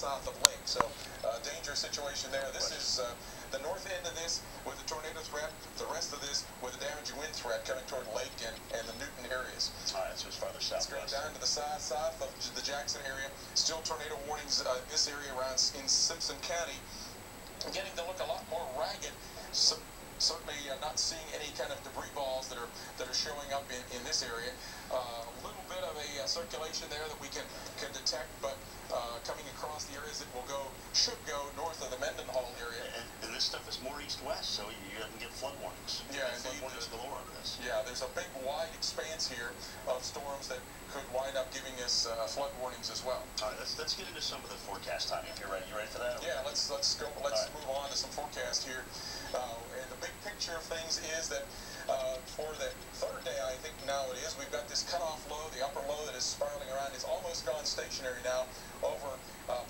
south of Lake. So dangerous situation there. This is the north end of this with the tornado threat, the rest of this with a damaging wind threat coming toward Lake and the Newton areas. All right, so it's farther south. Let's go down to the south of the Jackson area. Still tornado warnings in this area around in Simpson County. Getting to look a lot more ragged. So, certainly not seeing any kind of debris balls that are showing up in this area. A little bit of a circulation there that we can detect, but coming across the areas that should go north of the Mendenhall area. And this stuff is more east-west, so you can get flood warnings. Yeah, flood warnings galore over this. Yeah, there's a big wide expanse here of storms that could wind up giving us flood warnings as well. All right, let's get into some of the forecast timing. You ready for that? Yeah, let's go. Let's move on to some forecast here. And the big picture of things is that for the third day, I think now it is, we've got this cutoff low, the upper low that is spiraling around. It's almost gone stationary now over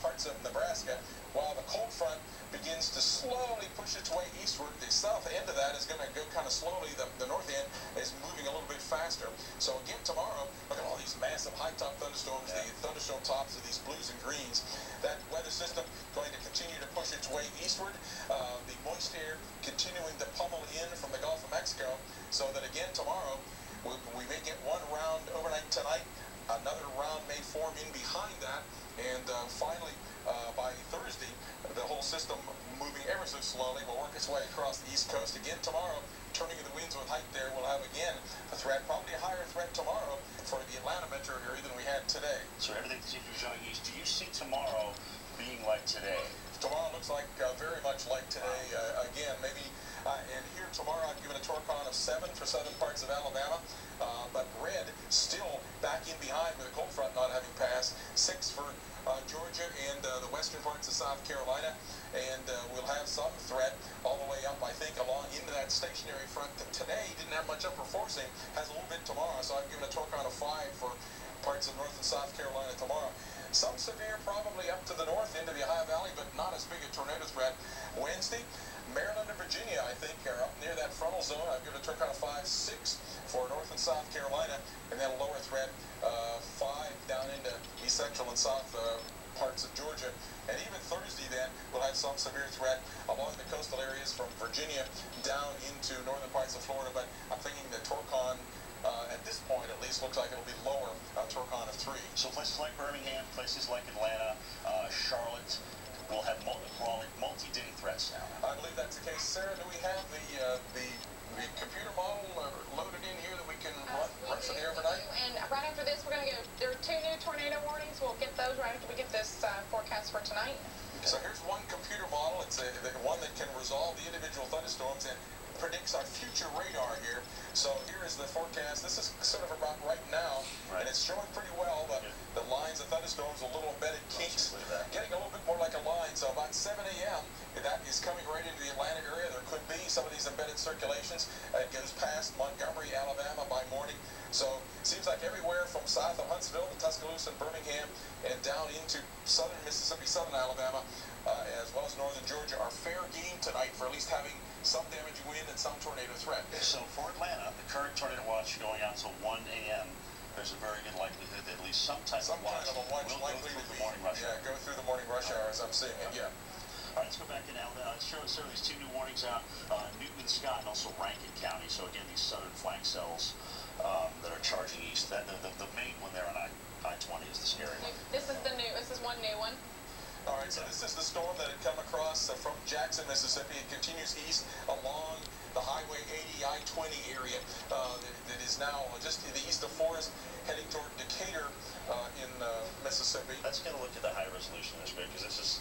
parts of Nebraska, while the cold front begins to slowly push its way eastward. The south end of that is going to go kind of slowly. The north end is moving a little bit faster. So again, tomorrow, look at all these massive high-top thunderstorms, the thunderstorm tops of these blues and greens. That weather system going to continue to push its way eastward. The moist air continuing to pummel in from the Gulf of Mexico, so that again tomorrow we may get one round overnight tonight. Another round may form in behind that, and finally by Thursday, the whole system moving ever so slowly will work its way across the east coast. Again tomorrow, turning of the winds with height there, we'll have again a threat, probably a higher threat tomorrow for the Atlanta metro area than we had today. So everything seems to be showing east. Do you see tomorrow being like today? Tomorrow looks like very much like today. Again, maybe, and here tomorrow I've given a Torcon of 7 for southern parts of Alabama, but red still back in behind with the cold front not having passed. 6 for Georgia and the western parts of South Carolina, and we'll have some threat all the way up, I think, along into that stationary front that today didn't have much upper forcing, has a little bit tomorrow, so I've given a Torcon of 5 for parts of North and South Carolina tomorrow. Some severe probably up to the north into the Ohio Valley, but not as big a tornado threat. Wednesday, Maryland and Virginia, I think, are up near that frontal zone. I've given a Torcon of 5, 6 for North and South Carolina, and then a lower threat, 5 down into east central and south parts of Georgia. And even Thursday then, we'll have some severe threat along the coastal areas from Virginia down into northern parts of Florida, but I'm thinking the Torcon at this point at least looks like it'll be lower, Torcon of 3. So places like Birmingham, places like Atlanta, Charlotte will have multi-day threats now. I believe that's the case. Sarah, do we have the computer model loaded in here that we can run for the overnight? And right after this, we're going to go, there are 2 new tornado warnings. We'll get those right after we get this forecast for tonight. So here's one computer model. It's the one that can resolve the individual thunderstorms and predicts our future radar here. So here is the forecast. This is sort of about right now, and it's showing pretty well the lines of thunderstorms, a little embedded kinks, getting a little bit more like a line. So about 7 a.m., that is coming right into the Atlanta area. There could be some of these embedded circulations. It goes past Montgomery, Alabama by morning. So it seems like everywhere from south of Huntsville to Tuscaloosa and Birmingham and down into southern Mississippi, southern Alabama, as well as northern Georgia, are fair game tonight for at least having some damaging wind and some tornado threat. So for Atlanta, the current tornado watch going out until 1 a.m., there's a very good likelihood that at least some type of watch will go through the morning rush hour. Yeah, go through the morning rush hour as I'm seeing it, yeah. All right, let's go back to Alabama. It's showing these 2 new warnings out, Newton and Scott, and also Rankin County. So again, these southern flank cells that are charging east. The main one there on I-20 is the scary one. This is one new one. All right, so this is the storm that had come across from Jackson, Mississippi. It continues east along the Highway 80 I-20 area that is now just to the east of Forest, heading toward Decatur in Mississippi. Let's get a look at the high resolution of this grid, because this is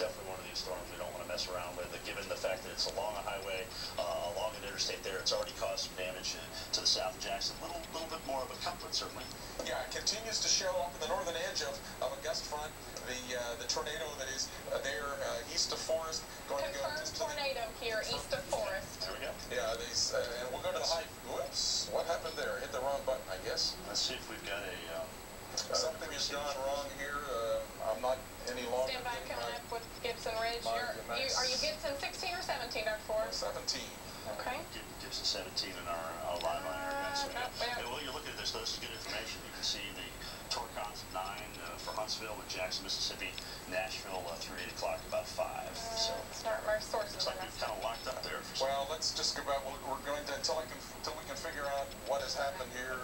definitely one of these storms we don't want to mess around with. Given the fact that it's along a highway, along an interstate there, it's already caused some damage to the south of Jackson. A little bit more of a comfort, certainly. Yeah, it continues to show up in the northern edge of a gust front. The tornado that is there east of Forest, going to go just to tornado here east of Forest. There we go. Yeah, these, and we'll go to the high. Whoops, what happened there? Hit the wrong button, I guess. Let's see if we've got a. Something has gone wrong here. I'm not any longer. Stand by, coming up with Gibson Ridge. Are you Gibson 16 or 17, Dr. Ford? 17. Okay. Gibson 17 in our live line area. Well, you're looking at this. This is good information. You can see the Torcons at 9 for Huntsville, and Jackson, Mississippi, Nashville through 8 o'clock, about 5. So Start our sources. looks like we've kind of locked up there. For Well, let's just go back. We're going to until we can figure out what has happened here.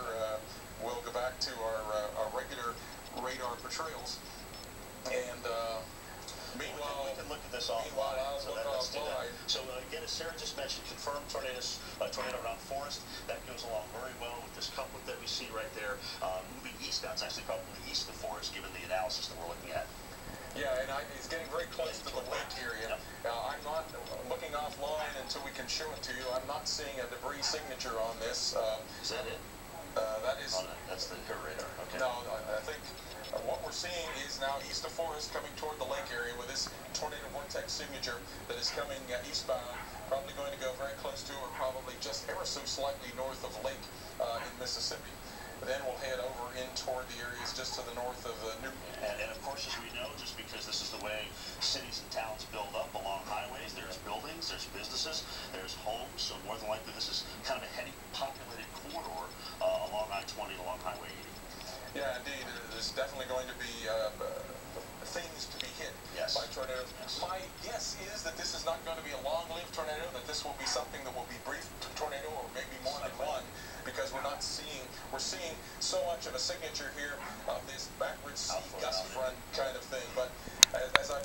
We'll go back to our regular radar portrayals, and meanwhile, we can look at this offline. Meanwhile, I'll So look let's do that. offline. So again, as Sarah just mentioned, confirmed tornado around Forest. That goes along very well with this couplet that we see right there, moving east. That's actually probably east of Forest, given the analysis that we're looking at. Yeah, and it's getting very close to the lake area. Yep. I'm not looking offline until we can show it to you. I'm not seeing a debris signature on this. Is that it? That is. Oh, no, that's the radar. Okay. No, I think what we're seeing is now east of Forest, coming toward the lake area with this tornado vortex signature that is coming eastbound, probably going to go very close to or probably just ever so slightly north of Lake in Mississippi. Then we'll head over in toward the areas just to the north of Newton. And of course, as we know, just because this is the way cities and towns build up along highways, there's buildings, there's businesses, there's homes, so more than likely this is kind of a heavy populated corridor along I-20 along Highway 80. Yeah, indeed. There's definitely going to be things to be hit by tornadoes. My guess is that this is not going to be a long-lived tornado, that this will be something that will be brief tornado or maybe more than one, because we're seeing so much of a signature here of this backward sea gust front kind of thing. But as I've